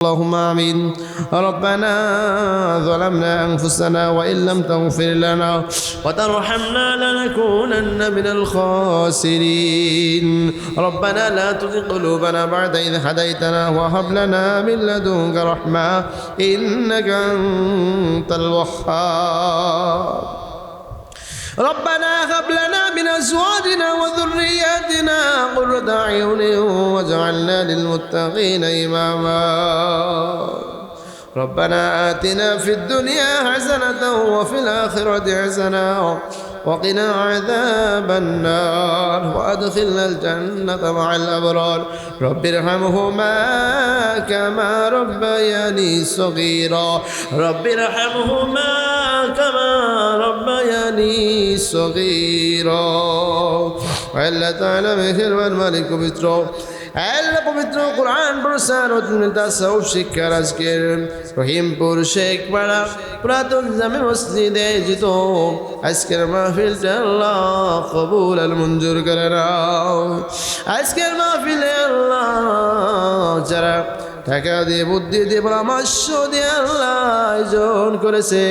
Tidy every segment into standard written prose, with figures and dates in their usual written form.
اللهم آمين. ربنا ظلمنا أنفسنا وإن لم تغفر لنا وترحمنا لنكونن من الخاسرين. ربنا لا تزغ قلوبنا بعد إذ هديتنا وهب لنا من لدنك رحمة إنك أنت الوهاب. ربنا هب لنا من أزواجنا وذرياتنا قرة أعين واجعلنا للمتقين إماما. ربنا آتنا في الدنيا حسنة وفي الآخرة حسنة وقنا عذاب النار وأدخلنا الجنة مع الأبرار. رب ارحمهما كما ربياني صغيرا. رب ارحمهما كما ربياني صغيرا. আল্লাহ তাআলা মেহেরবান মালিক পবিত্র আল্লাহ পবিত্র কোরআন প্রসার ও তাসাউফ শিক্ষার আজকের রহিমপুর শেখপাড়া পুরাতন জামে মসজিদে আয়োজিত আজকের মাহফিলটা আল্লাহ কবুল আর মঞ্জুর করে নাও। আজকের মাহফিলে আল্লাহ যারা টাকা দিয়ে বুদ্ধি দিয়ে পরামর্শ দিয়ে আল্লাহ আয়োজন করেছে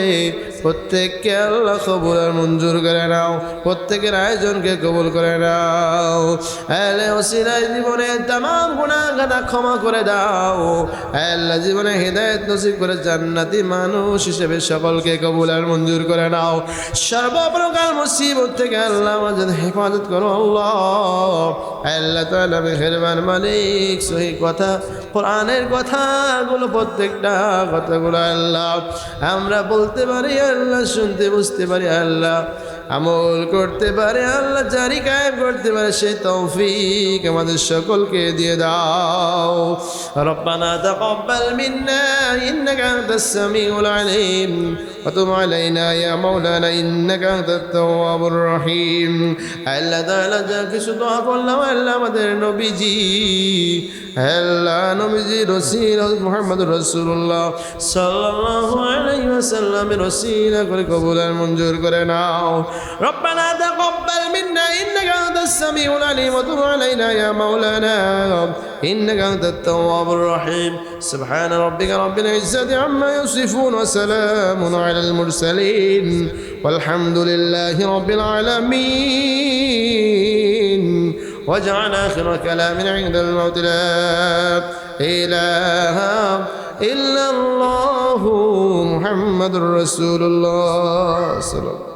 প্রত্যেককে আল্লাহ কবুল আর মঞ্জুর করে নাও। প্রত্যেকের আয়োজনকে কবুল করে নাও। আল্লাহ ওসিলায় জীবনের তামাম গুনাহ খাতা ক্ষমা করে দাও। আল্লাহ জীবনে হিদায়াত নসিব করে জান্নাতি মানুষ হিসেবে সকলকে কবুল আর মঞ্জুর করে নাও। সর্বপ্রকার মুসিবত থেকে আল্লাহ আমাদের হেফাজত করো আল্লাহ। আল্লাহ তাআলা মেহেরবান মালিক সহি কথা কোরআনের কথাগুলো প্রত্যেকটা কথাগুলো আল্লাহ আমরা বলতে পারি আল্লাহ, শুনতে বুঝতে পারি আল্লাহ, আমল করতে পারে আল্লাহ, জারি কায়েম করতে পারে সেই তৌফিক আমাদের সকলকে দিয়ে দাও। রব্বানা তাকাব্বাল মিন্না ইন্নাকা আনতাস সামিউল আলিম ওয়া তুব আলাইনা ইয়া মাওলানা ইন্নাকা আনতাত তাওয়াবুর রহিম। আল্লাহ তাআলা যা কিছু দোয়া করলাম আল্লাহ আমাদের নবীজি আল্লাহ নবীজি রসুল মুহাম্মদুর রাসূলুল্লাহ সাল্লাল্লাহু আলাইহি ওয়াসাল্লামের ওসিলা করে কবুল আর মঞ্জুর করে নাও। ربنا تقبل منا إنك أنت السميع العليم وتب علينا يا مولانا إنك أنت التواب الرحيم. سبحان ربك رب العزة عما يصفون وسلام على المرسلين والحمد لله رب العالمين. واجعل آخر كلامنا عند الموت لا إله إلا الله محمد رسول الله صلى الله عليه وسلم.